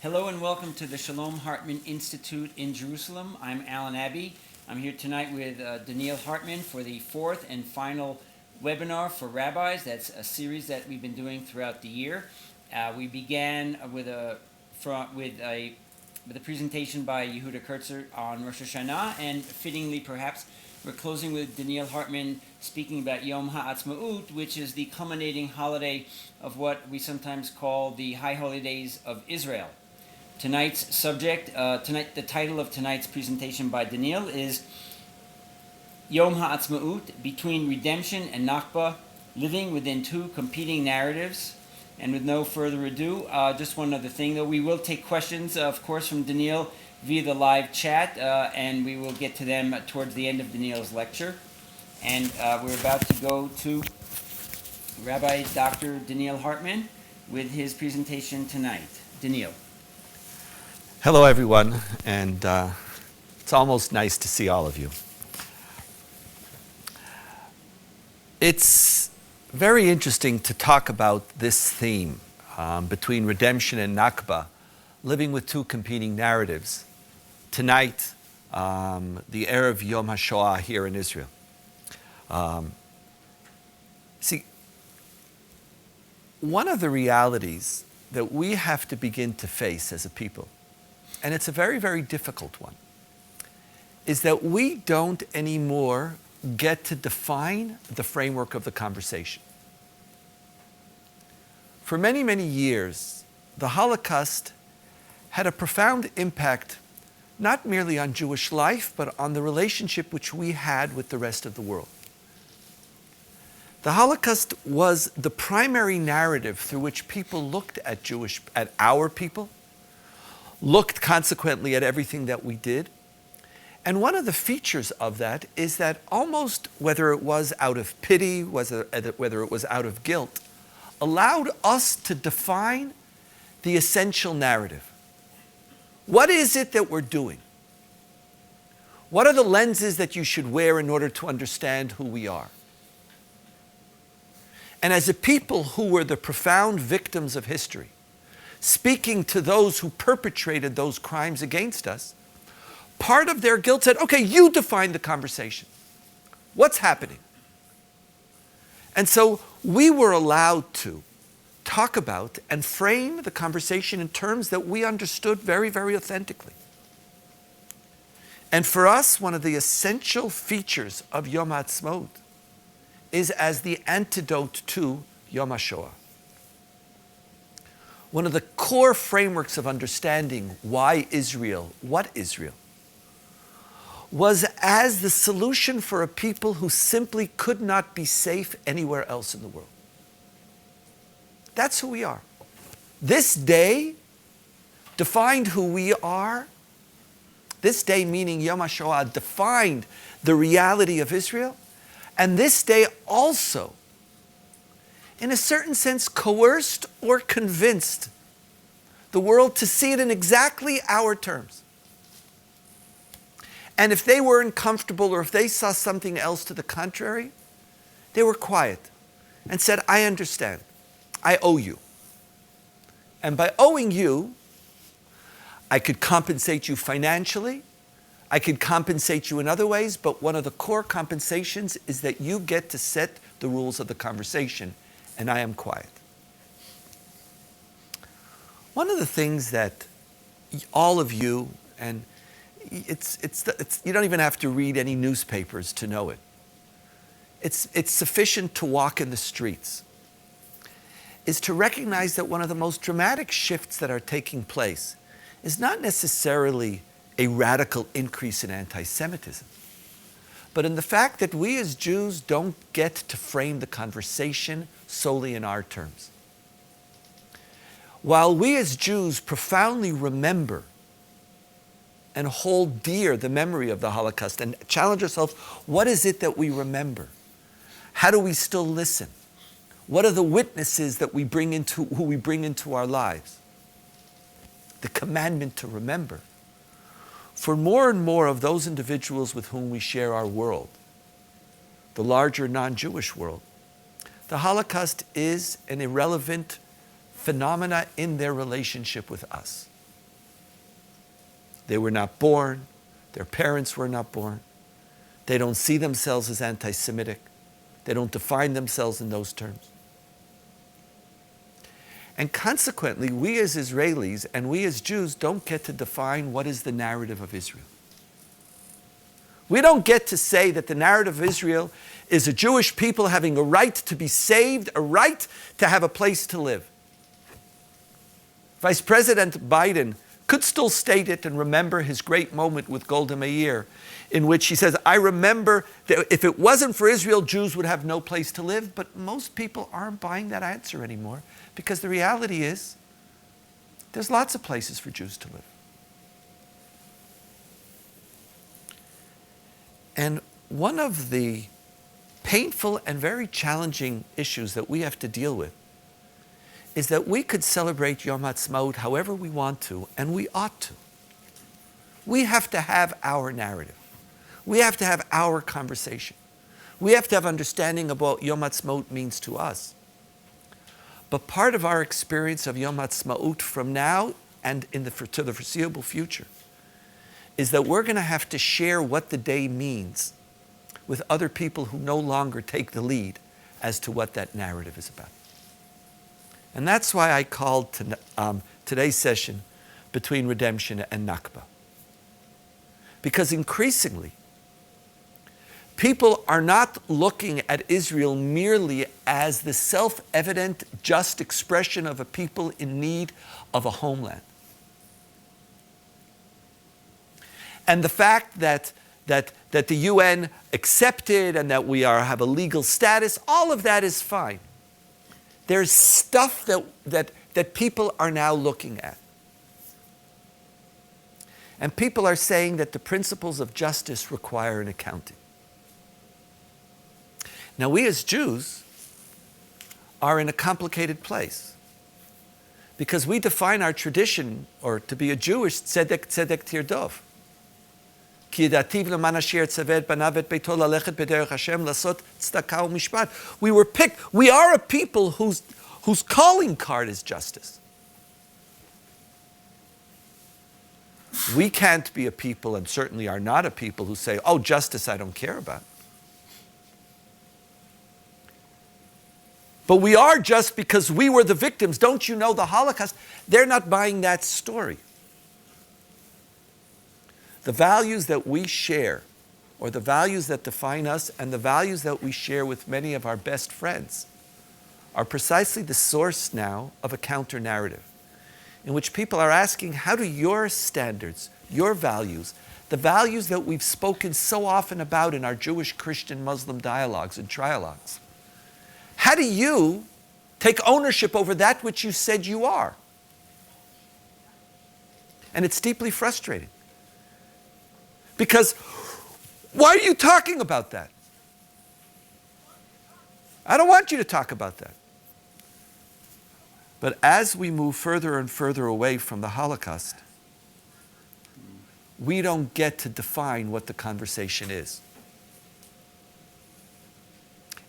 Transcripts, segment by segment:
Hello and welcome to the Shalom Hartman Institute in Jerusalem. I'm Alan Abbey. I'm here tonight with Donniel Hartman for the fourth and final webinar for rabbis. That's a series that we've been doing throughout the year. We began with a presentation by Yehuda Kurtzer on Rosh Hashanah, and fittingly perhaps we're closing with Donniel Hartman speaking about Yom Ha'atzmaut, which is the culminating holiday of what we sometimes call the High Holy Days of Israel. Tonight's subject, the title of tonight's presentation by Donniel is Yom Ha'atzmaut, Between Redemption and Nakba, Living Within Two Competing Narratives. And with no further ado, just one other thing, though. We will take questions, of course, from Donniel via the live chat, and we will get to them towards the end of Donniel's lecture. And we're about to go to Rabbi Dr. Donniel Hartman with his presentation tonight. Donniel. Hello, everyone, and it's almost nice to see all of you. It's very interesting to talk about this theme between redemption and Nakba, living with two competing narratives. Tonight, the Erev Yom HaShoah here in Israel. See, one of the realities that we have to begin to face as a people, and it's a very, very difficult one, is that we don't anymore get to define the framework of the conversation. For many, many years, the Holocaust had a profound impact not merely on Jewish life, but on the relationship which we had with the rest of the world. The Holocaust was the primary narrative through which people looked at our people, looked consequently at everything that we did. And one of the features of that is that almost whether it was out of pity, whether it was out of guilt, allowed us to define the essential narrative. What is it that we're doing? What are the lenses that you should wear in order to understand who we are? And as a people who were the profound victims of history, speaking to those who perpetrated those crimes against us, part of their guilt said, okay, you define the conversation. What's happening? And so we were allowed to talk about and frame the conversation in terms that we understood very, very authentically. And for us, one of the essential features of Yom Ha'atzmaut is as the antidote to Yom HaShoah. One of the core frameworks of understanding why Israel, what Israel, was as the solution for a people who simply could not be safe anywhere else in the world. That's who we are. This day defined who we are. This day, meaning Yom HaShoah, defined the reality of Israel. And this day also, in a certain sense, coerced or convinced the world to see it in exactly our terms. And if they were uncomfortable or if they saw something else to the contrary, they were quiet and said, I understand. I owe you. And by owing you, I could compensate you financially. I could compensate you in other ways, but one of the core compensations is that you get to set the rules of the conversation, and I am quiet. One of the things that all of you, and you don't even have to read any newspapers to know it. It's sufficient to walk in the streets, is to recognize that one of the most dramatic shifts that are taking place is not necessarily a radical increase in anti-Semitism, but in the fact that we as Jews don't get to frame the conversation solely in our terms. While we as Jews profoundly remember and hold dear the memory of the Holocaust and challenge ourselves, what is it that we remember? How do we still listen? What are the witnesses that we bring into our lives? The commandment to remember. For more and more of those individuals with whom we share our world, the larger non-Jewish world, the Holocaust is an irrelevant phenomena in their relationship with us. They were not born. Their parents were not born. They don't see themselves as anti-Semitic. They don't define themselves in those terms. And consequently, we as Israelis and we as Jews don't get to define what is the narrative of Israel. We don't get to say that the narrative of Israel is a Jewish people having a right to be saved, a right to have a place to live. Vice President Biden could still state it and remember his great moment with Golda Meir, in which he says, I remember that if it wasn't for Israel, Jews would have no place to live. But most people aren't buying that answer anymore, because the reality is there's lots of places for Jews to live. And one of the painful and very challenging issues that we have to deal with is that we could celebrate Yom Ha'atzmaut however we want to, and we ought to. We have to have our narrative. We have to have our conversation. We have to have understanding of what Yom Ha'atzmaut means to us. But part of our experience of Yom Ha'atzmaut from now and to the foreseeable future is that we're going to have to share what the day means with other people who no longer take the lead as to what that narrative is about. And that's why I called today's session Between Redemption and Nakba. Because increasingly, people are not looking at Israel merely as the self-evident, just expression of a people in need of a homeland. And the fact that the UN accepted and that we have a legal status, all of that is fine. There's stuff that people are now looking at. And people are saying that the principles of justice require an accounting. Now, we as Jews are in a complicated place, because we define our tradition, or to be a Jewish, tzedek tirdov. We were picked. We are a people whose calling card is justice. We can't be a people, and certainly are not a people, who say, oh, justice I don't care about. But we are just because we were the victims. Don't you know the Holocaust? They're not buying that story. The values that we share, or the values that define us, and the values that we share with many of our best friends, are precisely the source now of a counter-narrative, in which people are asking, how do your standards, your values, the values that we've spoken so often about in our Jewish, Christian, Muslim dialogues and trialogues, how do you take ownership over that which you said you are? And it's deeply frustrating. Because why are you talking about that? I don't want you to talk about that. But as we move further and further away from the Holocaust, we don't get to define what the conversation is.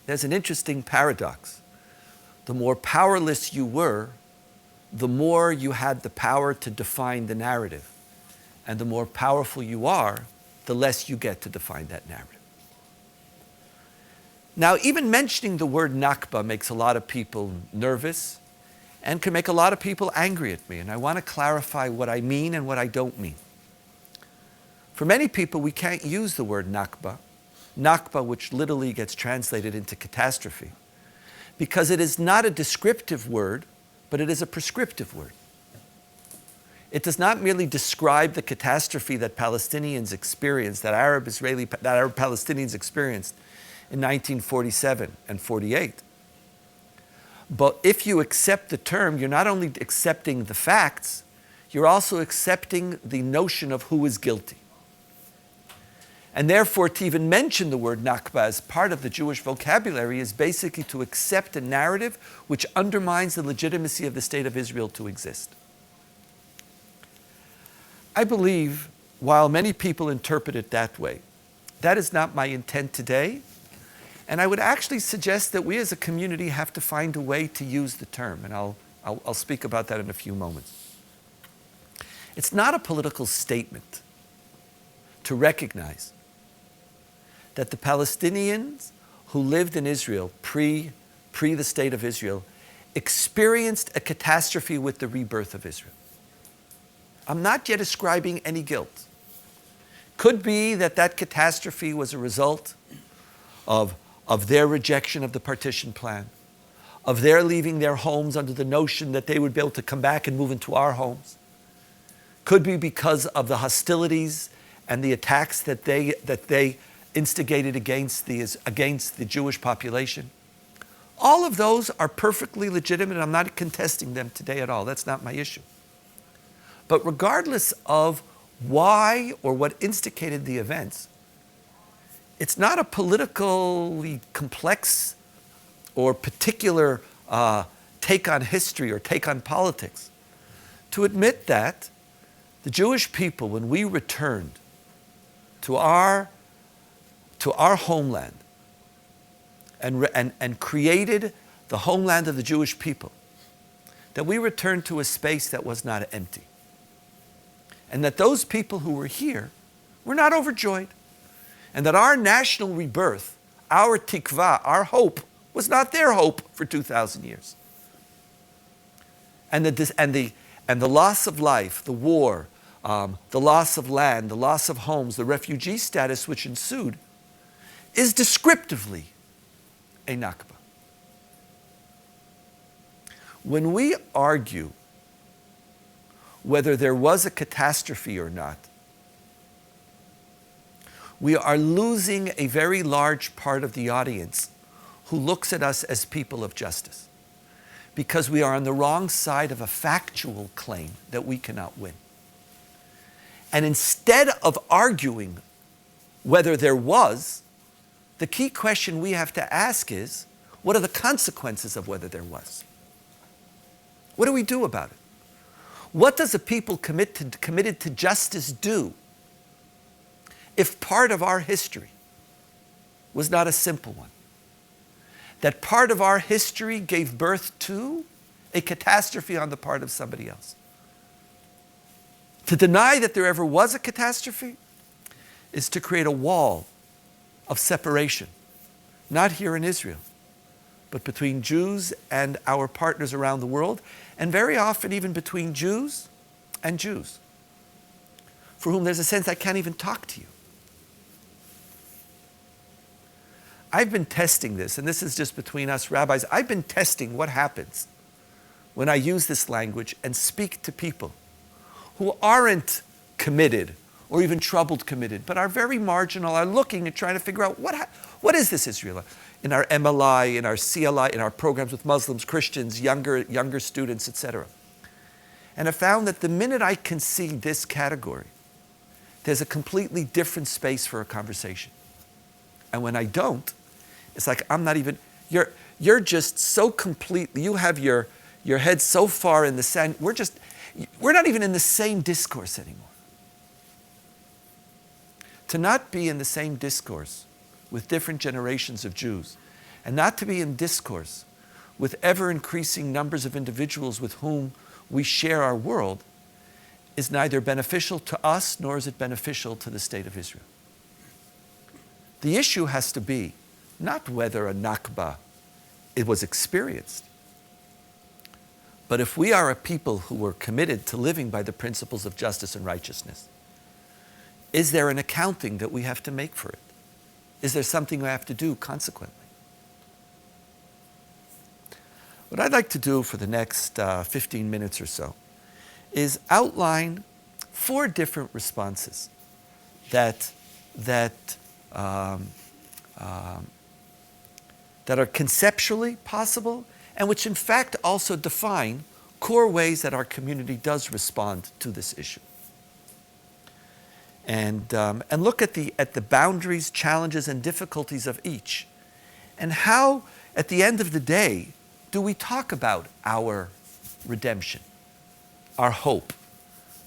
There's an interesting paradox. The more powerless you were, the more you had the power to define the narrative. And the more powerful you are, the less you get to define that narrative. Now, even mentioning the word Nakba makes a lot of people nervous and can make a lot of people angry at me. And I want to clarify what I mean and what I don't mean. For many people, we can't use the word Nakba, which literally gets translated into catastrophe, because it is not a descriptive word, but it is a prescriptive word. It does not merely describe the catastrophe that Palestinians experienced, that Arab Palestinians experienced in 1947 and 48. But if you accept the term, you're not only accepting the facts, you're also accepting the notion of who is guilty. And therefore, to even mention the word Nakba as part of the Jewish vocabulary is basically to accept a narrative which undermines the legitimacy of the state of Israel to exist. I believe, while many people interpret it that way, that is not my intent today. And I would actually suggest that we as a community have to find a way to use the term. And I'll speak about that in a few moments. It's not a political statement to recognize that the Palestinians who lived in Israel pre the state of Israel experienced a catastrophe with the rebirth of Israel. I'm not yet ascribing any guilt. Could be that that catastrophe was a result of their rejection of the partition plan, of their leaving their homes under the notion that they would be able to come back and move into our homes. Could be because of the hostilities and the attacks that they instigated against the Jewish population. All of those are perfectly legitimate, and I'm not contesting them today at all. That's not my issue. But regardless of why or what instigated the events, it's not a politically complex or particular take on history or take on politics to admit that the Jewish people, when we returned to our homeland and created the homeland of the Jewish people, that we returned to a space that was not empty. And that those people who were here were not overjoyed. And that our national rebirth, our tikva, our hope, was not their hope for 2,000 years. And the loss of life, the war, the loss of land, the loss of homes, the refugee status which ensued, is descriptively a Nakba. When we argue whether there was a catastrophe or not, we are losing a very large part of the audience who looks at us as people of justice, because we are on the wrong side of a factual claim that we cannot win. And instead of arguing whether there was, the key question we have to ask is, what are the consequences of whether there was? What do we do about it? What does a people committed to justice do if part of our history was not a simple one? That part of our history gave birth to a catastrophe on the part of somebody else. To deny that there ever was a catastrophe is to create a wall of separation, not here in Israel, but between Jews and our partners around the world, and very often even between Jews and Jews, for whom there's a sense I can't even talk to you. I've been testing this, and this is just between us rabbis. I've been testing what happens when I use this language and speak to people who aren't committed or even troubled committed, but are very marginal, are looking and trying to figure out what is this Israel? In our MLI, in our CLI, in our programs with Muslims, Christians, younger students, etc. And I found that the minute I concede this category, there's a completely different space for a conversation. And when I don't, it's like I'm not even, you're just so completely, you have your head so far in the sand, we're not even in the same discourse anymore. To not be in the same discourse with different generations of Jews, and not to be in discourse with ever-increasing numbers of individuals with whom we share our world, is neither beneficial to us nor is it beneficial to the state of Israel. The issue has to be not whether a Nakba was experienced, but if we are a people who are committed to living by the principles of justice and righteousness, is there an accounting that we have to make for it? Is there something we have to do consequently? What I'd like to do for the next 15 minutes or so is outline 4 different responses that are conceptually possible and which in fact also define core ways that our community does respond to this issue. And look at the boundaries, challenges, and difficulties of each. And how, at the end of the day, do we talk about our redemption, our hope,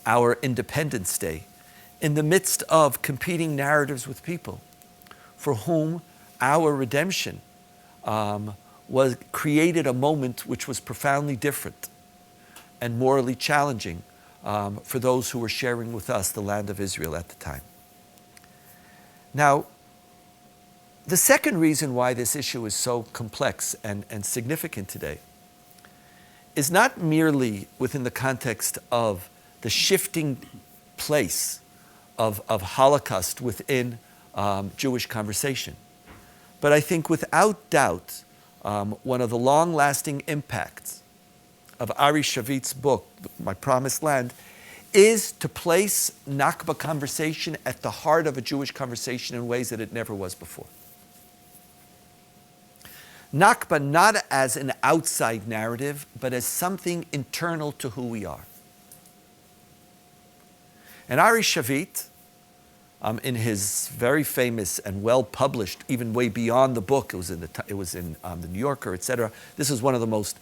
our Independence Day, in the midst of competing narratives with people for whom our redemption created a moment which was profoundly different and morally challenging for those who were sharing with us the land of Israel at the time. Now, the second reason why this issue is so complex and significant today is not merely within the context of the shifting place of Holocaust within Jewish conversation, but I think without doubt one of the long-lasting impacts of Ari Shavit's book, My Promised Land, is to place Nakba conversation at the heart of a Jewish conversation in ways that it never was before. Nakba not as an outside narrative, but as something internal to who we are. And Ari Shavit, in his very famous and well-published, even way beyond the book, it was in the New Yorker, etc. This is one of the most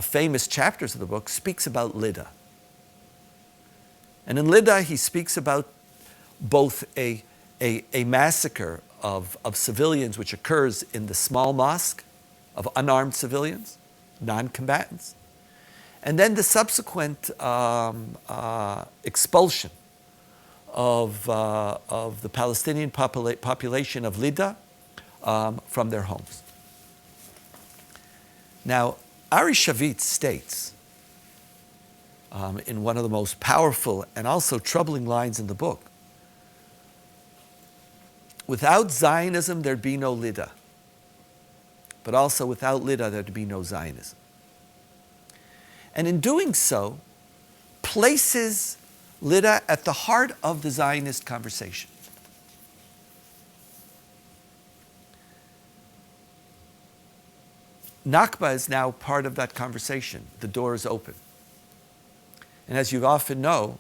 famous chapters of the book, speaks about Lida. And in Lida, he speaks about both a massacre of civilians which occurs in the small mosque, of unarmed civilians, non-combatants, and then the subsequent expulsion of the Palestinian population of Lida from their homes. Now, Ari Shavit states in one of the most powerful and also troubling lines in the book, without Zionism, there'd be no Lida. But also without Lida, there'd be no Zionism. And in doing so, places Lida at the heart of the Zionist conversation. Nakba is now part of that conversation. The door is open. And as you often know,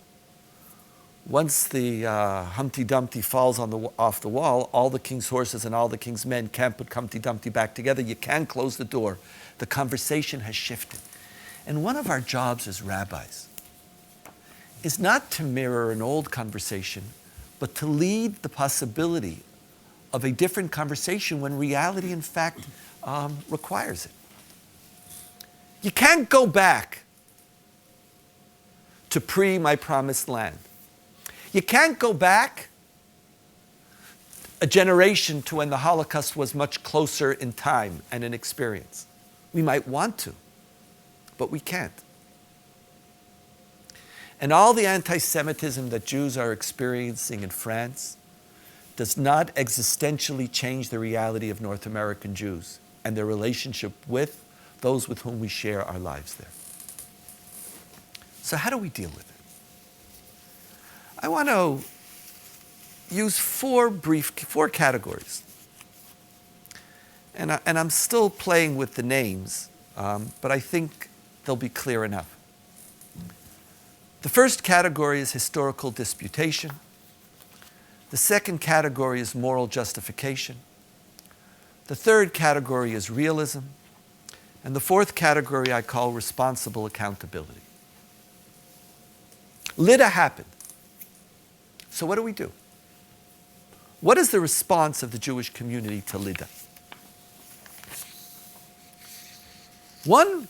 once the Humpty Dumpty falls off the wall, all the king's horses and all the king's men can't put Humpty Dumpty back together. You can't close the door. The conversation has shifted. And one of our jobs as rabbis is not to mirror an old conversation, but to lead the possibility of a different conversation when reality, in fact, requires it. You can't go back to pre-My Promised Land. You can't go back a generation to when the Holocaust was much closer in time and in experience. We might want to, but we can't. And all the anti-Semitism that Jews are experiencing in France does not existentially change the reality of North American Jews and their relationship with those with whom we share our lives there. So how do we deal with it? I want to use four categories. And I'm still playing with the names, but I think they'll be clear enough. The first category is historical disputation. The second category is moral justification. The third category is realism. And the fourth category I call responsible accountability. Lida happened. So what do we do? What is the response of the Jewish community to Lida? One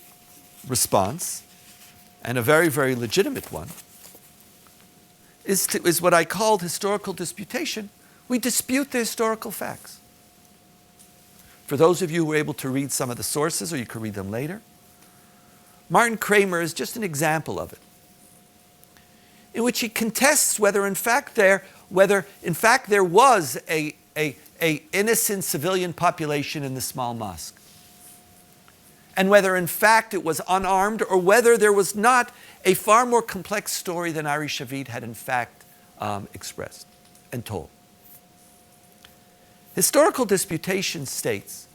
response, and a very, very legitimate one, is what I called historical disputation. We dispute the historical facts. For those of you who were able to read some of the sources, or you can read them later, Martin Kramer is just an example of it, in which he contests whether in fact there was a innocent civilian population in the small mosque, and whether in fact it was unarmed, or whether there was not a far more complex story than Ari Shavit had in fact expressed and told. Historical disputation states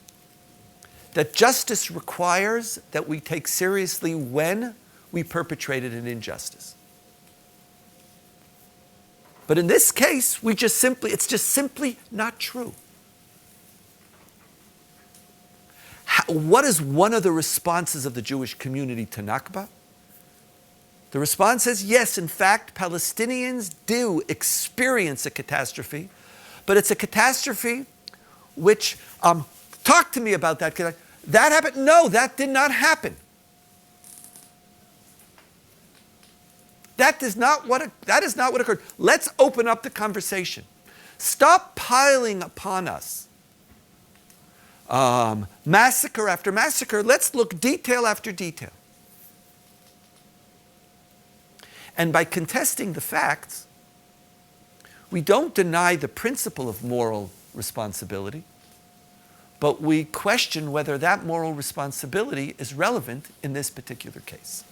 that justice requires that we take seriously when we perpetrated an injustice. But in this case, it's just simply not true. What is one of the responses of the Jewish community to Nakba? The response is, yes, in fact, Palestinians do experience a catastrophe, but it's a catastrophe which, talk to me about that. That happened? No, that did not happen. That is not what occurred. Let's open up the conversation. Stop piling upon us massacre after massacre. Let's look detail after detail. And by contesting the facts, we don't deny the principle of moral responsibility, but we question whether that moral responsibility is relevant in this particular case.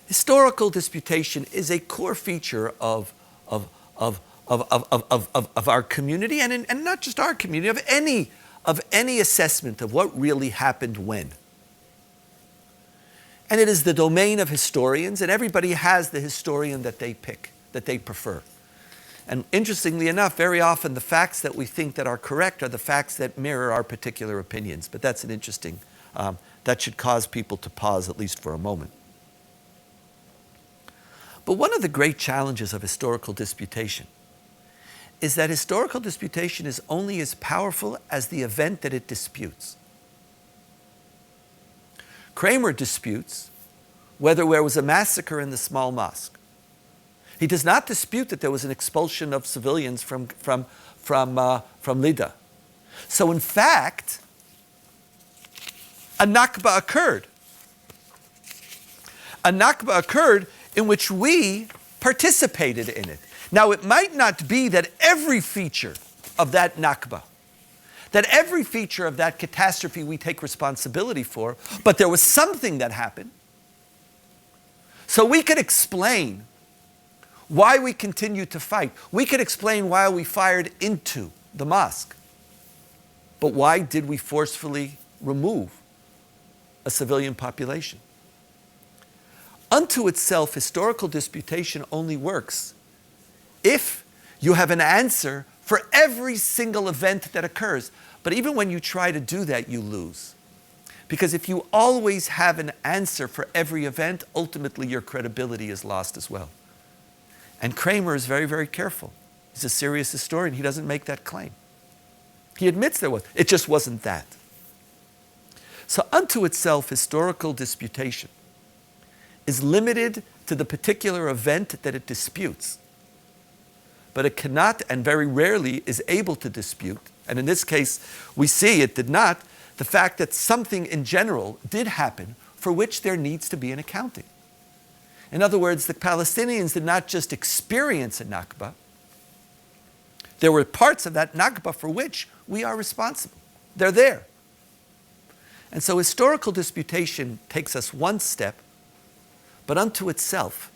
Historical disputation is a core feature of our community, and not just our community, of any assessment of what really happened when. And it is the domain of historians, and everybody has the historian that they pick, that they prefer. And interestingly enough, very often the facts that we think that are correct are the facts that mirror our particular opinions. But that's an interesting, that should cause people to pause at least for a moment. But one of the great challenges of historical disputation is that historical disputation is only as powerful as the event that it disputes. Kramer disputes whether there was a massacre in the small mosque. He does not dispute that there was an expulsion of civilians from Lida. So in fact, a Nakba occurred. A Nakba occurred in which we participated in it. Now, it might not be that every feature of that Nakba, that every feature of that catastrophe we take responsibility for, but there was something that happened. So we could explain why we continued to fight. We could explain why we fired into the mosque. But why did we forcefully remove a civilian population? Unto itself, historical disputation only works if you have an answer for every single event that occurs. But even when you try to do that, you lose. Because if you always have an answer for every event, ultimately your credibility is lost as well. And Kramer is very, very careful. He's a serious historian. He doesn't make that claim. He admits there was. It just wasn't that. So unto itself, historical disputation is limited to the particular event that it disputes. But it cannot, and very rarely is able to dispute, and in this case we see it did not, the fact that something in general did happen for which there needs to be an accounting. In other words, the Palestinians did not just experience a Nakba. There were parts of that Nakba for which we are responsible. They're there. And so historical disputation takes us one step, but unto itself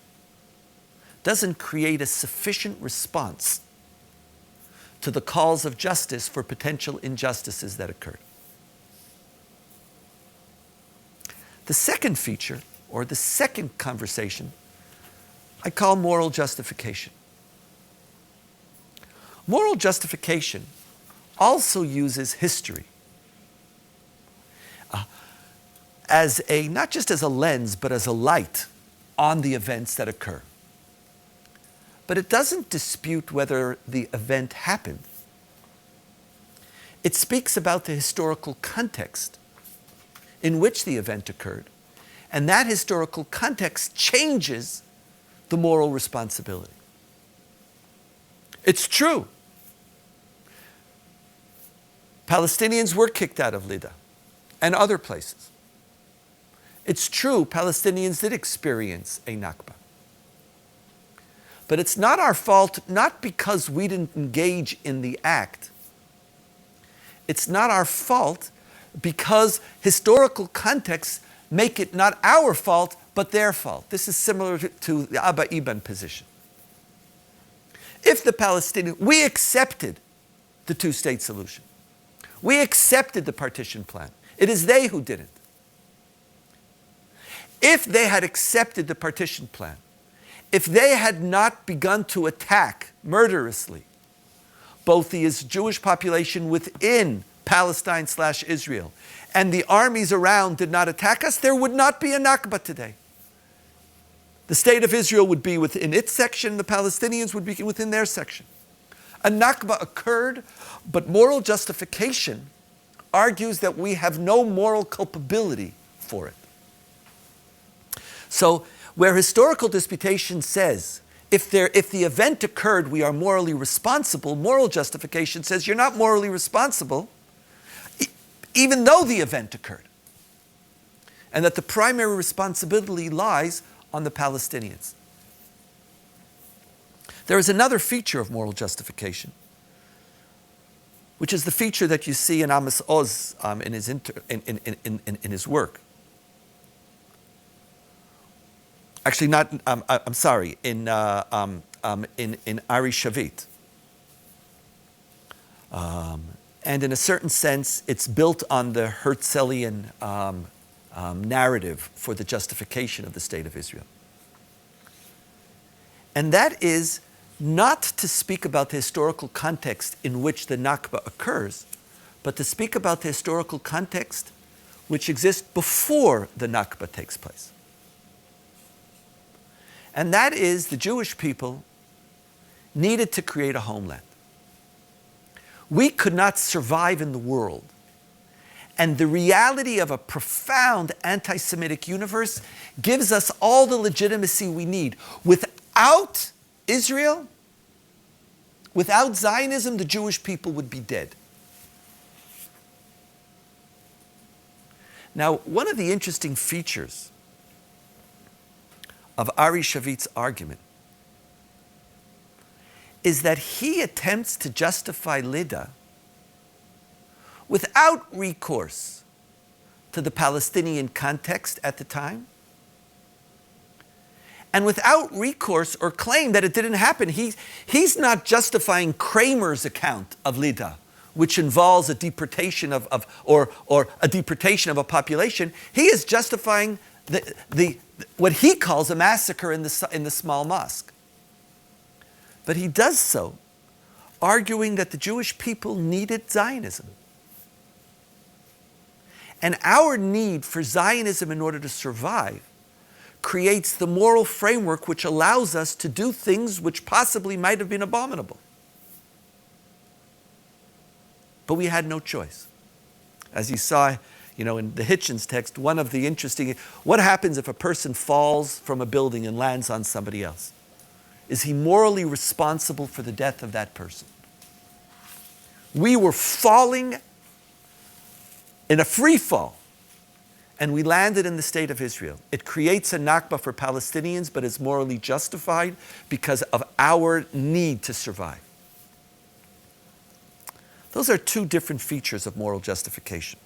doesn't create a sufficient response to the calls of justice for potential injustices that occurred. The second feature, or the second conversation, I call moral justification. Moral justification also uses history as not just as a lens, but as a light on the events that occur. But it doesn't dispute whether the event happened. It speaks about the historical context in which the event occurred, and that historical context changes the moral responsibility. It's true. Palestinians were kicked out of Lida and other places. It's true, Palestinians did experience a Nakba. But it's not our fault, not because we didn't engage in the act. It's not our fault because historical contexts make it not our fault, but their fault. This is similar to the Abba Eban position. If the Palestinians, we accepted the two-state solution. We accepted the partition plan. It is they who didn't. If they had accepted the partition plan, if they had not begun to attack murderously both the Jewish population within Palestine/Israel and the armies around did not attack us, there would not be a Nakba today. The state of Israel would be within its section, the Palestinians would be within their section. A Nakba occurred, but moral justification argues that we have no moral culpability for it. So where historical disputation says, if the event occurred, we are morally responsible, moral justification says you're not morally responsible, even though the event occurred. And that the primary responsibility lies on the Palestinians. There is another feature of moral justification, which is the feature that you see in Amos Oz in his work. Actually, not. I'm sorry. In Ari Shavit, and in a certain sense, it's built on the Herzlian narrative for the justification of the state of Israel, and that is not to speak about the historical context in which the Nakba occurs, but to speak about the historical context which exists before the Nakba takes place. And that is the Jewish people needed to create a homeland. We could not survive in the world. And the reality of a profound anti-Semitic universe gives us all the legitimacy we need. Without Israel, without Zionism, the Jewish people would be dead. Now, one of the interesting features of Ari Shavit's argument is that he attempts to justify Lida without recourse to the Palestinian context at the time, and without recourse or claim that it didn't happen. He's not justifying Kramer's account of Lida, which involves a deportation or a deportation of a population. He is justifying what he calls a massacre in the small mosque. But he does so arguing that the Jewish people needed Zionism. And our need for Zionism in order to survive creates the moral framework which allows us to do things which possibly might have been abominable. But we had no choice. As you saw, in the Hitchens text, one of the interesting, what happens if a person falls from a building and lands on somebody else? Is he morally responsible for the death of that person? We were falling in a free fall, and we landed in the state of Israel. It creates a Nakba for Palestinians, but is morally justified because of our need to survive. Those are two different features of moral justification.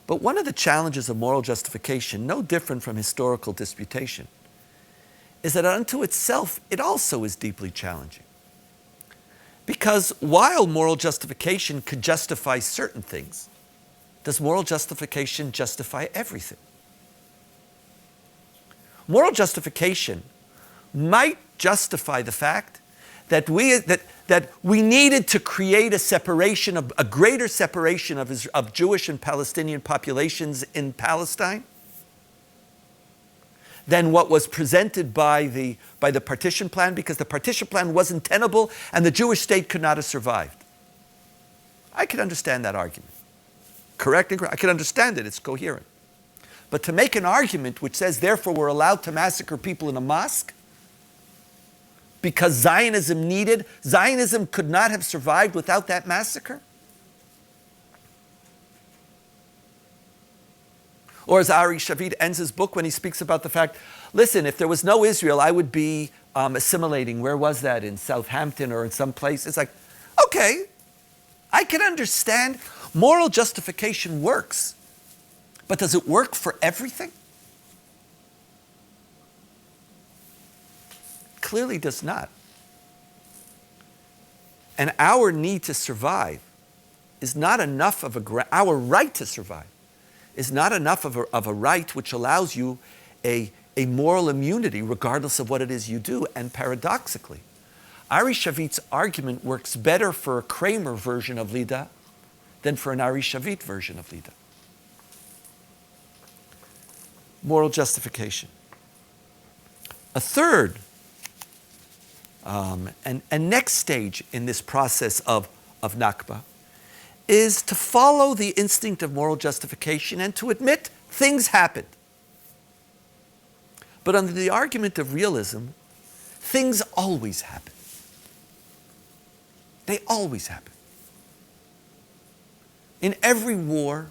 But one of the challenges of moral justification, no different from historical disputation, is that unto itself, it also is deeply challenging. Because while moral justification could justify certain things, does moral justification justify everything? Moral justification might justify the fact that we needed to create a greater separation of Jewish and Palestinian populations in Palestine than what was presented by the partition plan, because the partition plan wasn't tenable and the Jewish state could not have survived. I can understand that argument. Correct? I can understand it. It's coherent. But to make an argument which says, therefore, we're allowed to massacre people in a mosque because Zionism could not have survived without that massacre? Or as Ari Shavit ends his book when he speaks about the fact, listen, if there was no Israel, I would be assimilating. Where was that? In Southampton or in some place? It's like, okay, I can understand moral justification works, but does it work for everything? Clearly does not. And our need to survive is not enough of our right to survive is not enough of a right which allows you a moral immunity regardless of what it is you do. And paradoxically, Ari Shavit's argument works better for a Kramer version of Lida than for an Ari Shavit version of Lida. Moral justification. A third and next stage in this process of Nakba is to follow the instinct of moral justification and to admit things happened. But under the argument of realism, things always happen. They always happen. In every war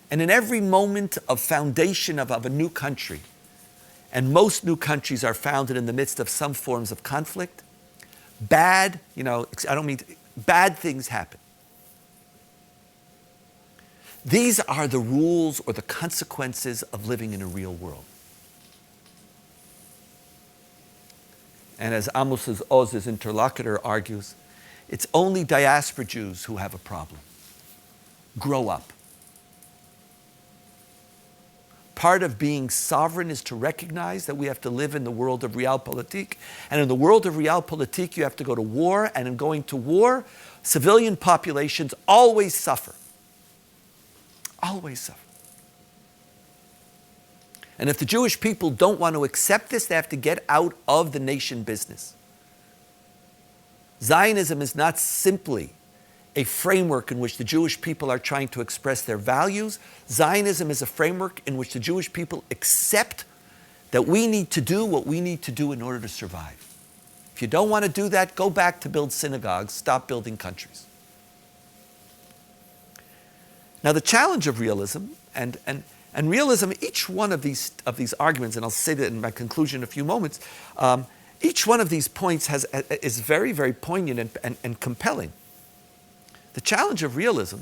and in every moment of foundation of a new country, and most new countries are founded in the midst of some forms of conflict, bad things happen. These are the rules or the consequences of living in a real world. And as Amos Oz's interlocutor argues, it's only diaspora Jews who have a problem. Grow up. Part of being sovereign is to recognize that we have to live in the world of realpolitik. And in the world of realpolitik, you have to go to war. And in going to war, civilian populations always suffer. Always suffer. And if the Jewish people don't want to accept this, they have to get out of the nation business. Zionism is not simply a framework in which the Jewish people are trying to express their values. Zionism is a framework in which the Jewish people accept that we need to do what we need to do in order to survive. If you don't want to do that, go back to build synagogues, stop building countries. Now the challenge of realism, and realism, each one of these arguments, and I'll say that in my conclusion in a few moments, each one of these points is very, very poignant and compelling. The challenge of realism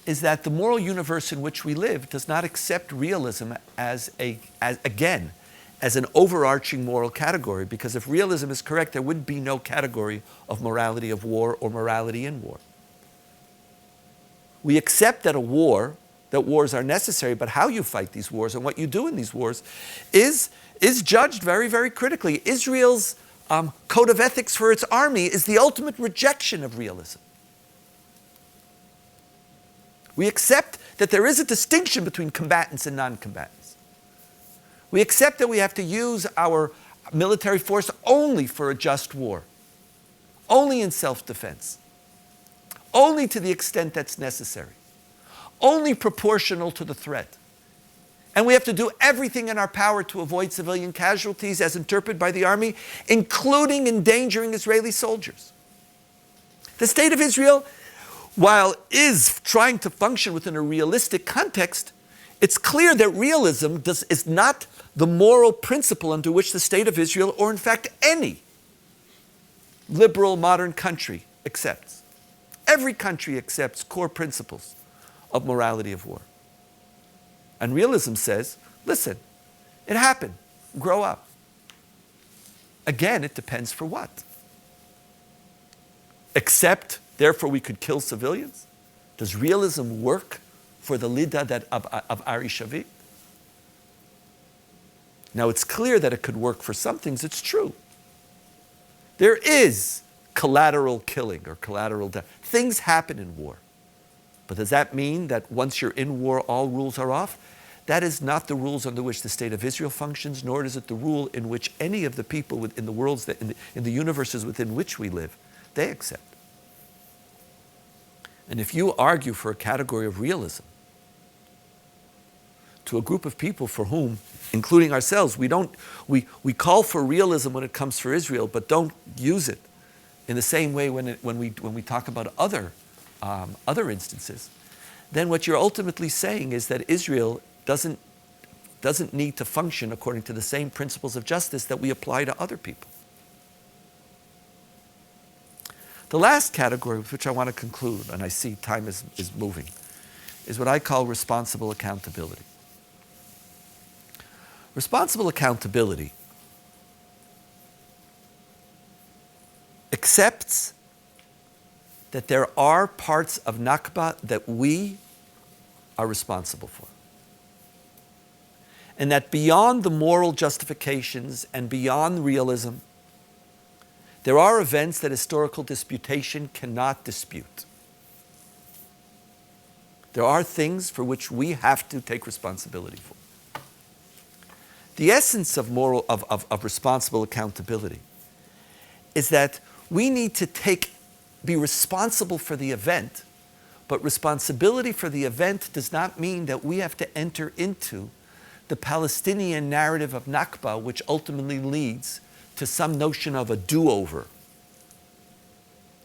is that the moral universe in which we live does not accept realism as an overarching moral category, because if realism is correct, there would be no category of morality of war or morality in war. We accept that wars are necessary, but how you fight these wars and what you do in these wars is judged very, very critically. Israel's code of ethics for its army is the ultimate rejection of realism. We accept that there is a distinction between combatants and non-combatants. We accept that we have to use our military force only for a just war, only in self-defense, only to the extent that's necessary, only proportional to the threat. And we have to do everything in our power to avoid civilian casualties as interpreted by the army, including endangering Israeli soldiers. The state of Israel, while is trying to function within a realistic context, it's clear that realism is not the moral principle under which the state of Israel, or in fact any liberal modern country, accepts. Every country accepts core principles of morality of war. And realism says, listen, it happened, grow up. Again, it depends for what. Except, therefore, we could kill civilians? Does realism work for the lida of Ari Shavit? Now, it's clear that it could work for some things. It's true. There is collateral killing or collateral death. Things happen in war. But does that mean that once you're in war, all rules are off? That is not the rules under which the state of Israel functions, nor is it the rule in which any of the people in the worlds, in the universes within which we live, they accept. And if you argue for a category of realism to a group of people for whom, including ourselves, we call for realism when it comes for Israel, but don't use it in the same way when we talk about other instances, then what you're ultimately saying is that Israel doesn't need to function according to the same principles of justice that we apply to other people. The last category with which I want to conclude, and I see time is moving, is what I call responsible accountability. Responsible accountability accepts that there are parts of Nakba that we are responsible for. And that beyond the moral justifications and beyond realism, there are events that historical disputation cannot dispute. There are things for which we have to take responsibility for. The essence of responsible accountability is that we need to be responsible for the event But responsibility for the event does not mean that we have to enter into the Palestinian narrative of Nakba, which ultimately leads to some notion of a do-over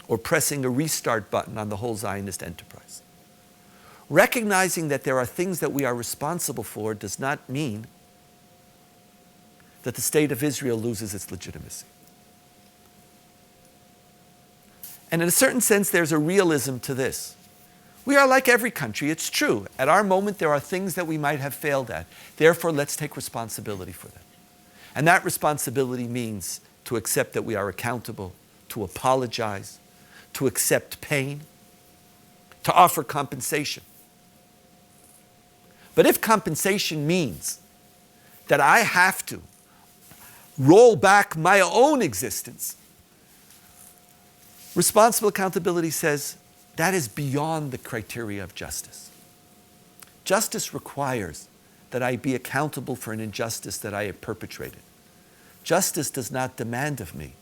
or pressing a restart button on the whole Zionist enterprise. Recognizing that there are things that we are responsible for does not mean that the state of Israel loses its legitimacy. And in a certain sense, there's a realism to this. We are like every country, it's true. At our moment, there are things that we might have failed at. Therefore, let's take responsibility for them. And that responsibility means to accept that we are accountable, to apologize, to accept pain, to offer compensation. But if compensation means that I have to roll back my own existence, responsible accountability says that is beyond the criteria of justice. Justice requires that I be accountable for an injustice that I have perpetrated. Justice does not demand of me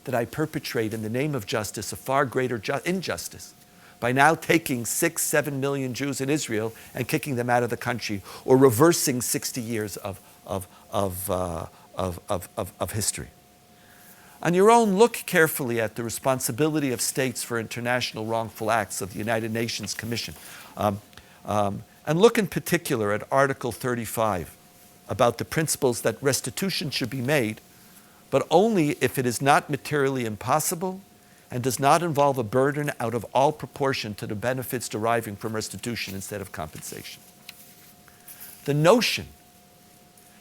that I perpetrate in the name of justice a far greater injustice by now taking 6-7 million Jews in Israel and kicking them out of the country, or reversing 60 years of history. On your own, look carefully at the responsibility of states for international wrongful acts of the United Nations Commission. And look in particular at Article 35 about the principles that restitution should be made, but only if it is not materially impossible and does not involve a burden out of all proportion to the benefits deriving from restitution instead of compensation. The notion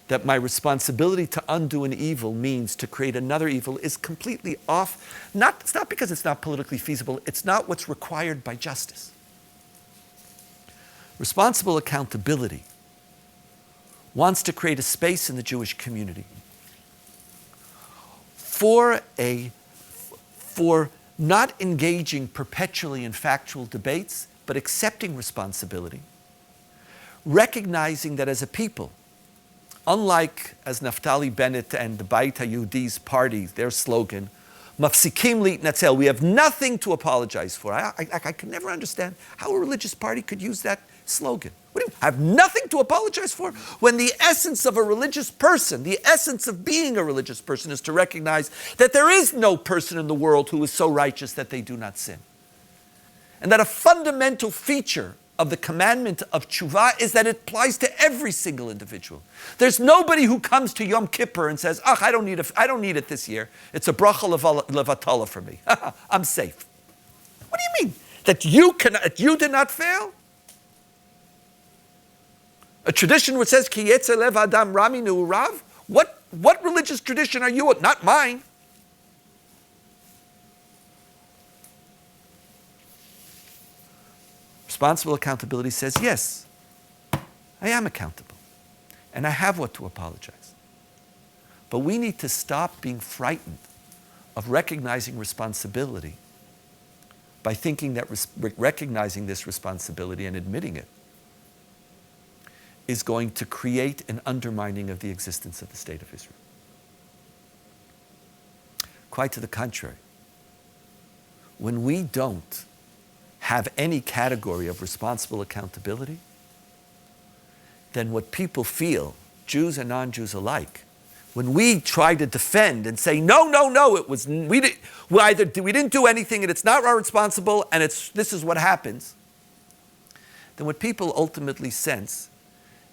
that my responsibility to undo an evil means to create another evil is completely off. It's not because it's not politically feasible, it's not what's required by justice. Responsible accountability wants to create a space in the Jewish community for not engaging perpetually in factual debates, but accepting responsibility, recognizing that as a people, unlike as Naftali Bennett and the Beit HaYehudi's party, their slogan, Mafsikim Litnatzel, we have nothing to apologize for. I can never understand how a religious party could use that slogan. What do you mean, I have nothing to apologize for? When the essence of a religious person, the essence of being a religious person is to recognize that there is no person in the world who is so righteous that they do not sin. And that a fundamental feature of the commandment of tshuva is that it applies to every single individual. There's nobody who comes to Yom Kippur and says, I don't need it this year. It's a bracha levatala for me. I'm safe. What do you mean? That you did not fail? A tradition which says, Ki yetzer lev adam rami ne'urav? What religious tradition are you? Not mine. Responsible accountability says, yes, I am accountable, and I have what to apologize. But we need to stop being frightened of recognizing responsibility by thinking that recognizing this responsibility and admitting it is going to create an undermining of the existence of the State of Israel. Quite to the contrary. When we don't have any category of responsible accountability, then what people feel, Jews and non-Jews alike, when we try to defend and say, no, we didn't do anything and it's not our responsible and this is what happens, then what people ultimately sense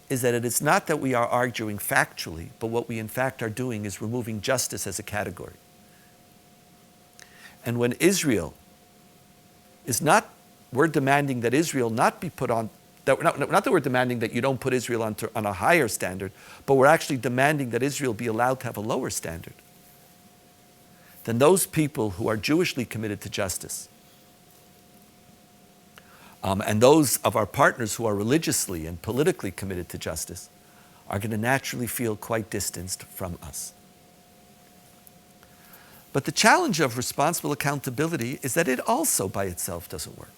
is that it is not that we are arguing factually, but what we in fact are doing is removing justice as a category. And when Israel is not, we're demanding that Israel not be put on, not that we're demanding that you don't put Israel on a higher standard, but we're actually demanding that Israel be allowed to have a lower standard. Then those people who are Jewishly committed to justice, and those of our partners who are religiously and politically committed to justice, are going to naturally feel quite distanced from us. But the challenge of responsible accountability is that it also by itself doesn't work.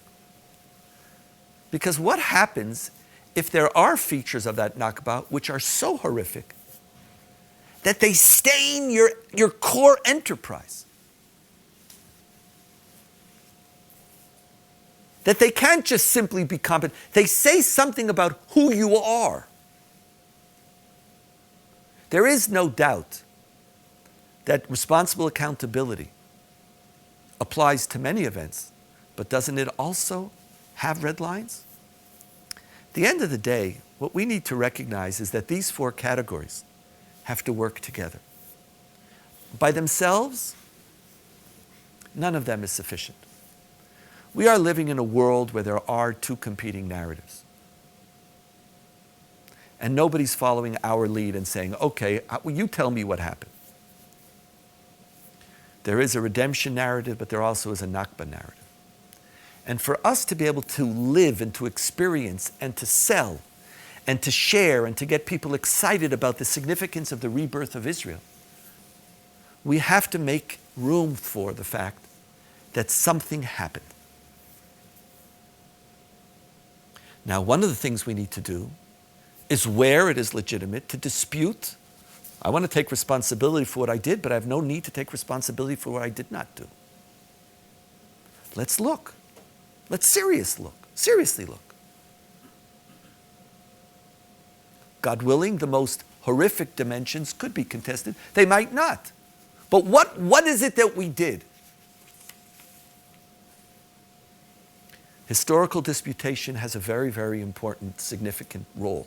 Because what happens if there are features of that Nakba which are so horrific that they stain your core enterprise? that they can't just simply be competent. They say something about who you are. There is no doubt that responsible accountability applies to many events, but doesn't it also have red lines? At the end of the day, what we need to recognize is that these four categories have to work together. By themselves, none of them is sufficient. We are living in a world where there are two competing narratives. And nobody's following our lead and saying, okay, well, you tell me what happened. There is a redemption narrative, but there also is a Nakba narrative. And for us to be able to live and to experience and to sell and to share and to get people excited about the significance of the rebirth of Israel, we have to make room for the fact that something happened. Now, one of the things we need to do is, where it is legitimate, to dispute. I want to take responsibility for what I did, but I have no need to take responsibility for what I did not do. Let's look. Let's seriously look. God willing, the most horrific dimensions could be contested. They might not. But what is it that we did? Historical disputation has a very, very important, significant role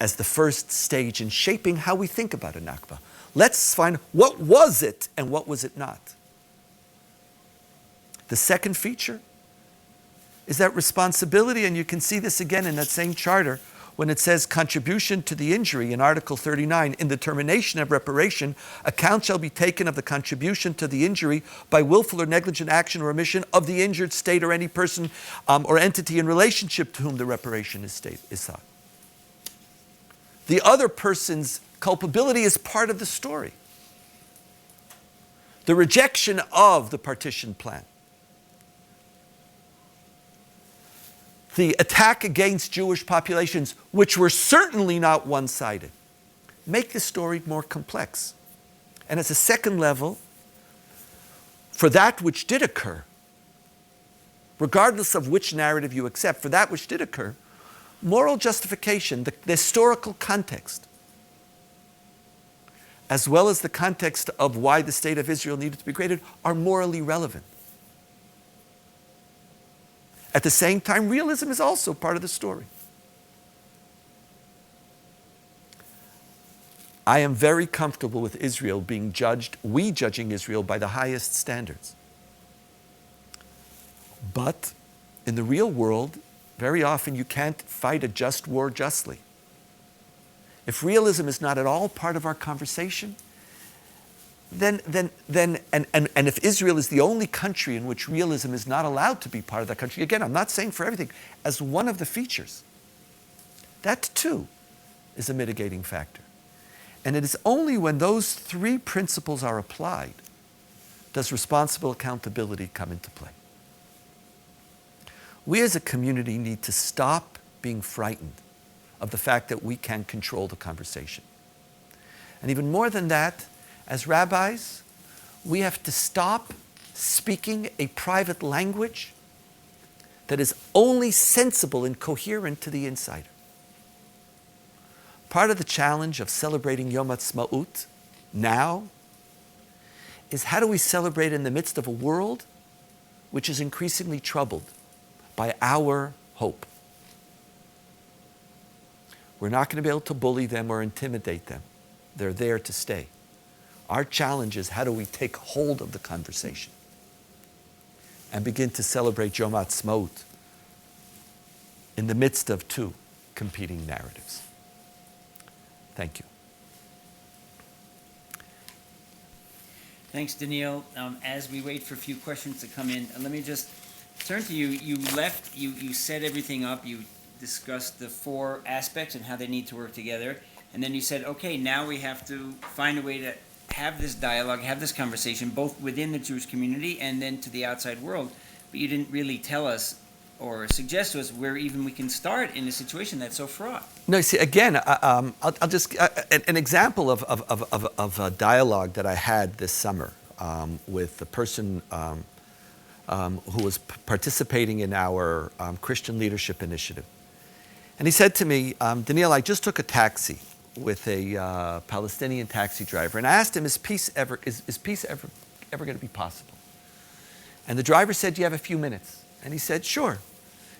as the first stage in shaping how we think about a Nakba. Let's find what was it and what was it not. The second feature is that responsibility, and you can see this again in that same charter when it says contribution to the injury in Article 39, in determination of reparation, account shall be taken of the contribution to the injury by willful or negligent action or omission of the injured state or any person or entity in relationship to whom the reparation is sought. The other person's culpability is part of the story. The rejection of the partition plan, the attack against Jewish populations, which were certainly not one-sided, make the story more complex. And as a second level, for that which did occur, regardless of which narrative you accept, for that which did occur, moral justification, the historical context, as well as the context of why the state of Israel needed to be created, are morally relevant. At the same time, realism is also part of the story. I am very comfortable with Israel being judged, we judging Israel by the highest standards. But in the real world, very often you can't fight a just war justly. If realism is not at all part of our conversation, then if Israel is the only country in which realism is not allowed to be part of that country, again, I'm not saying for everything, as one of the features, that too is a mitigating factor. And it is only when those three principles are applied does responsible accountability come into play. We as a community need to stop being frightened of the fact that we can control the conversation. And even more than that, as rabbis, we have to stop speaking a private language that is only sensible and coherent to the insider. Part of the challenge of celebrating Yom Ha'atzmaut now is, how do we celebrate in the midst of a world which is increasingly troubled by our hope? We're not going to be able to bully them or intimidate them. They're there to stay. Our challenge is, how do we take hold of the conversation and begin to celebrate Yom Ha'atzmaut in the midst of two competing narratives? Thank you. Thanks, Donniel. As we wait for a few questions to come in, let me just turn to you. You set everything up. You discussed the four aspects and how they need to work together. And then you said, okay, now we have to find a way to have this dialogue, have this conversation, both within the Jewish community and then to the outside world. But you didn't really tell us or suggest to us where even we can start in a situation that's so fraught. No, see, again, I'll just, an example of a dialogue that I had this summer with the person who was participating in our Christian Leadership Initiative. And he said to me, Donniel, I just took a taxi with a Palestinian taxi driver, and I asked him, is peace ever going to be possible? And the driver said, do you have a few minutes? And he said, sure.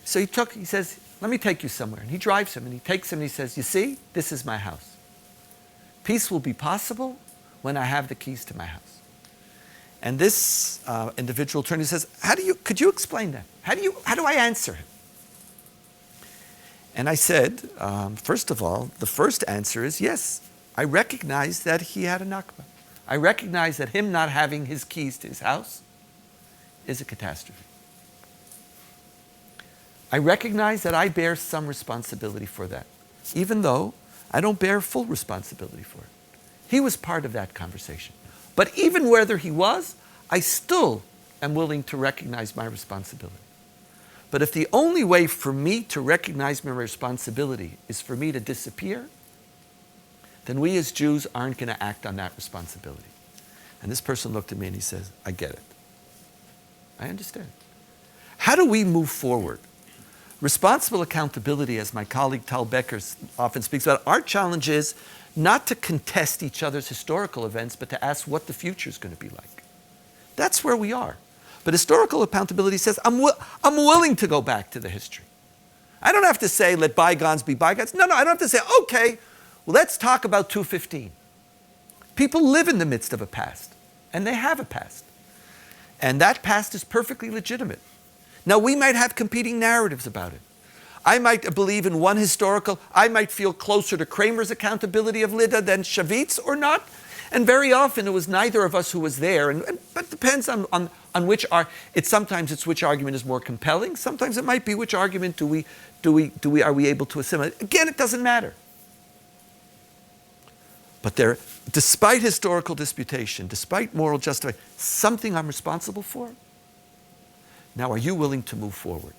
So he says, let me take you somewhere. And he drives him, and he takes him, and he says, you see, this is my house. Peace will be possible when I have the keys to my house. And this individual turned and says, could you explain that? How do I answer him? And I said, first of all, the first answer is yes, I recognize that he had a Nakba. I recognize that him not having his keys to his house is a catastrophe. I recognize that I bear some responsibility for that, even though I don't bear full responsibility for it. He was part of that conversation. But even whether he was, I still am willing to recognize my responsibility. But if the only way for me to recognize my responsibility is for me to disappear, then we as Jews aren't going to act on that responsibility. And this person looked at me and he says, I get it. I understand. How do we move forward? Responsible accountability, as my colleague Tal Becker often speaks about, our challenge is not to contest each other's historical events, but to ask what the future is going to be like. That's where we are. But historical accountability says, I'm willing to go back to the history. I don't have to say, let bygones be bygones. No, I don't have to say, okay, well, let's talk about 215. People live in the midst of a past, and they have a past. And that past is perfectly legitimate. Now, we might have competing narratives about it. I might believe in one historical, I might feel closer to Kramer's accountability of Lida than Shavit's or not. And very often it was neither of us who was there. But it depends on which sometimes it's which argument is more compelling. Sometimes it might be which argument are we able to assimilate. Again, it doesn't matter. But there, despite historical disputation, despite moral justification, something I'm responsible for. Now, are you willing to move forward?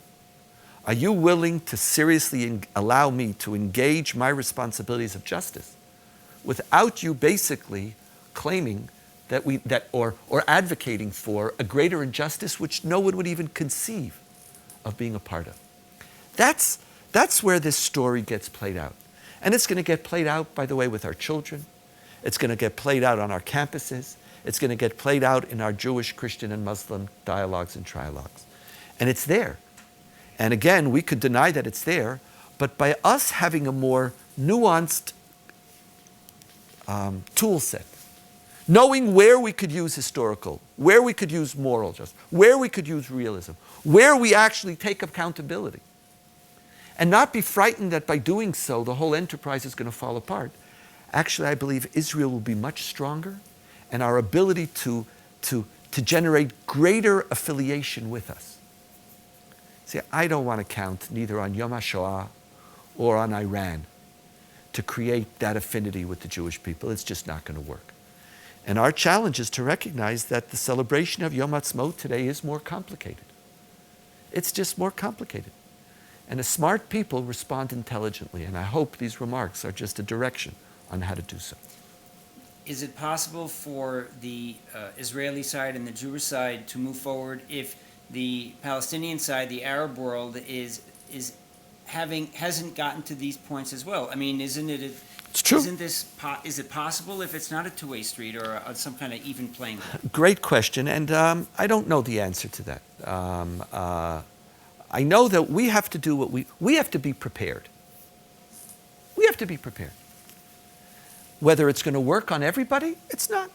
Are you willing to seriously allow me to engage my responsibilities of justice without you basically claiming or advocating for a greater injustice which no one would even conceive of being a part of? That's where this story gets played out. And it's going to get played out, by the way, with our children. It's going to get played out on our campuses. It's going to get played out in our Jewish, Christian, and Muslim dialogues and trialogues. And it's there. And again, we could deny that it's there, but by us having a more nuanced tool set, knowing where we could use historical, where we could use moral justice, where we could use realism, where we actually take accountability, and not be frightened that by doing so, the whole enterprise is going to fall apart. Actually, I believe Israel will be much stronger, and our ability to generate greater affiliation with us. See, I don't want to count neither on Yom HaShoah or on Iran to create that affinity with the Jewish people. It's just not going to work. And our challenge is to recognize that the celebration of Yom Ha'atzmaut today is more complicated. It's just more complicated. And smart people respond intelligently, and I hope these remarks are just a direction on how to do so. Is it possible for the Israeli side and the Jewish side to move forward if the Palestinian side, the Arab world, hasn't gotten to these points as well? I mean, isn't it? It's true. Is it possible if it's not a two-way street or some kind of even playing field? Great question, and I don't know the answer to that. I know that we have to do what we have to be prepared. We have to be prepared. Whether it's going to work on everybody, it's not.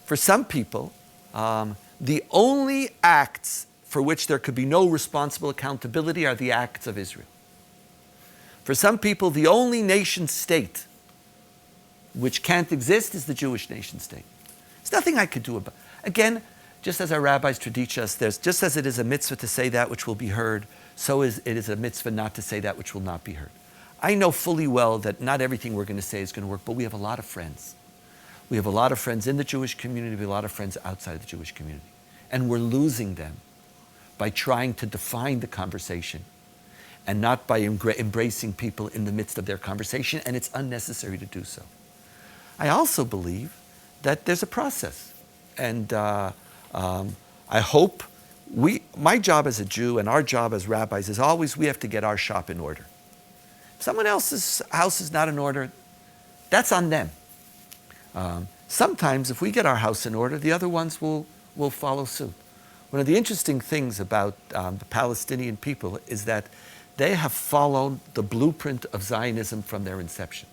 For some people, the only acts for which there could be no responsible accountability are the acts of Israel. For some people, the only nation state which can't exist is the Jewish nation state. There's nothing I could do about it. Again, just as our rabbis teach us, just as it is a mitzvah to say that which will be heard, so it is a mitzvah not to say that which will not be heard. I know fully well that not everything we're going to say is going to work, but we have a lot of friends. We have a lot of friends in the Jewish community, we have a lot of friends outside of the Jewish community. And we're losing them by trying to define the conversation and not by embracing people in the midst of their conversation, and it's unnecessary to do so. I also believe that there's a process. And I I hope my job as a Jew and our job as rabbis is always we have to get our shop in order. If someone else's house is not in order, that's on them. Sometimes if we get our house in order, the other ones will follow suit. One of the interesting things about the Palestinian people is that they have followed the blueprint of Zionism from their inception.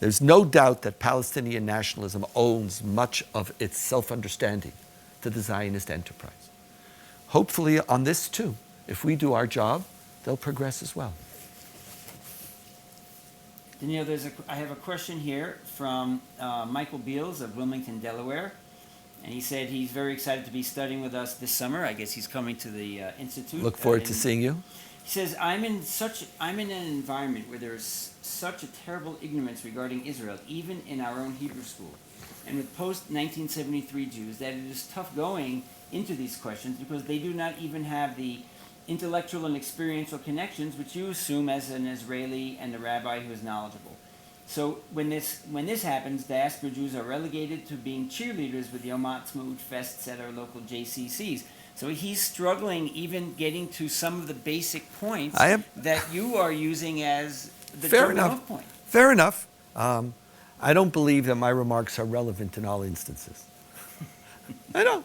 There's no doubt that Palestinian nationalism owes much of its self-understanding to the Zionist enterprise. Hopefully on this too, if we do our job, they'll progress as well. Donniel, I have a question here from Michael Beals of Wilmington, Delaware. And he said he's very excited to be studying with us this summer. I guess he's coming to the Institute. Look forward to seeing you. He says, I'm in an environment where there's such a terrible ignorance regarding Israel, even in our own Hebrew school. And with post-1973 Jews, that it is tough going into these questions because they do not even have the intellectual and experiential connections which you assume as an Israeli and a rabbi who is knowledgeable. So when this happens, diaspora Jews are relegated to being cheerleaders with Yom Ha'atzmaut fests at our local JCCs. So he's struggling even getting to some of the basic points that you are using as the jumping off point. Fair enough. I don't believe that my remarks are relevant in all instances. I don't.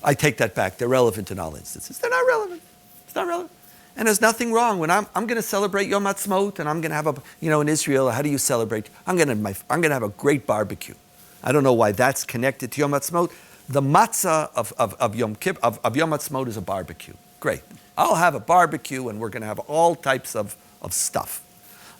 I take that back. They're relevant in all instances. They're not relevant. It's not relevant. And there's nothing wrong when I'm going to celebrate Yom Ha'atzmaut and I'm going to have in Israel, how do you celebrate? I'm going to have a great barbecue. I don't know why that's connected to Yom Ha'atzmaut. The matzah of Yom Ha'atzmaut is a barbecue. Great. I'll have a barbecue and we're going to have all types of stuff.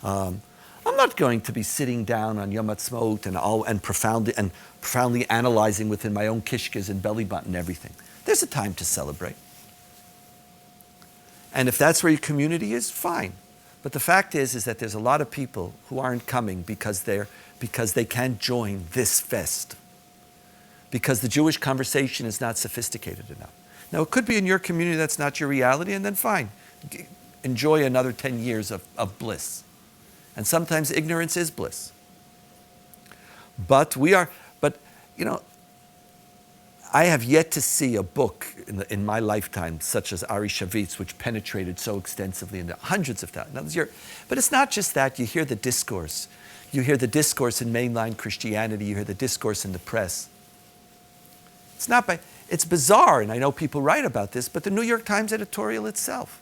I'm not going to be sitting down on Yom Ha'atzmaut and profoundly analyzing within my own kishkas and belly button and everything. There's a time to celebrate. And if that's where your community is, fine. But the fact is that there's a lot of people who aren't coming because they can't join this fest. Because the Jewish conversation is not sophisticated enough. Now, it could be in your community that's not your reality, and then fine. Enjoy another 10 years of bliss. And sometimes ignorance is bliss. But I have yet to see a book in my lifetime, such as Ari Shavitz, which penetrated so extensively into hundreds of thousands. But it's not just that. You hear the discourse. You hear the discourse in mainline Christianity. You hear the discourse in the press. It's bizarre, and I know people write about this, but the New York Times editorial itself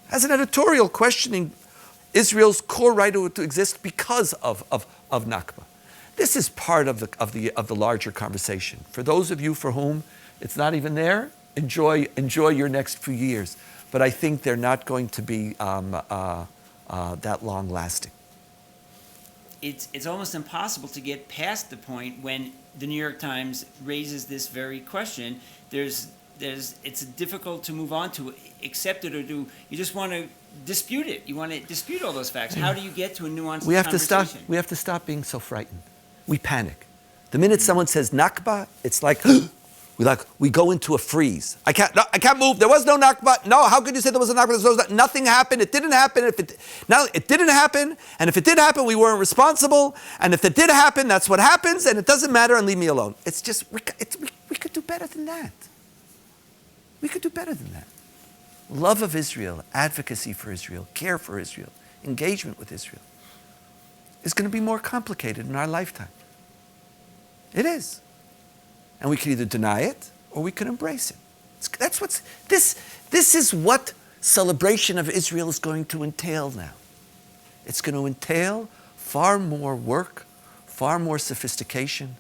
has an editorial questioning Israel's core right to exist because of Nakba. This is part of the larger conversation. For those of you for whom it's not even there, enjoy your next few years. But I think they're not going to be that long lasting. It's almost impossible to get past the point when the New York Times raises this very question. It's difficult to move on to accept it or do. You just want to dispute it. You want to dispute all those facts. How do you get to a nuanced conversation? We have to stop being so frightened. We panic. The minute someone says Nakba, it's like we go into a freeze. I can't move. There was no Nakba. No, how could you say there was a Nakba? Nothing happened. It didn't happen. It didn't happen. And if it did happen, we weren't responsible. And if it did happen, that's what happens. And it doesn't matter. And leave me alone. It's just we could do better than that. We could do better than that. Love of Israel, advocacy for Israel, care for Israel, engagement with Israel is going to be more complicated in our lifetime. It is. And we can either deny it or we can embrace it. This is what celebration of Israel is going to entail now. It's going to entail far more work, far more sophistication,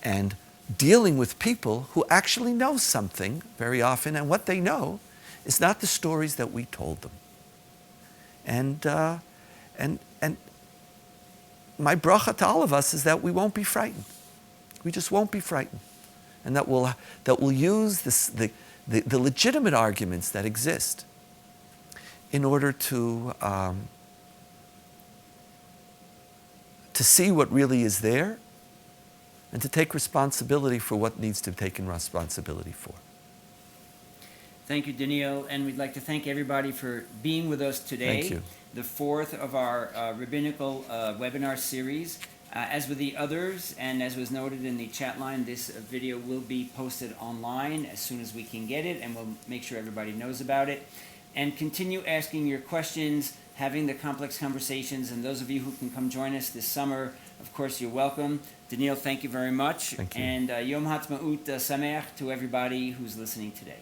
and dealing with people who actually know something very often, and what they know is not the stories that we told them. And my bracha to all of us is that we won't be frightened. We just won't be frightened. And that we'll use the legitimate arguments that exist in order to see what really is there and to take responsibility for what needs to be taken responsibility for. Thank you, Donniel, and we'd like to thank everybody for being with us today. Thank you. The fourth of our rabbinical webinar series As with the others, and as was noted in the chat line, this video will be posted online as soon as we can get it, and we'll make sure everybody knows about it. And continue asking your questions, having the complex conversations, and those of you who can come join us this summer, of course, you're welcome. Donniel, thank you very much. Thank you. And Yom Ha'atzmaut Sameach to everybody who's listening today.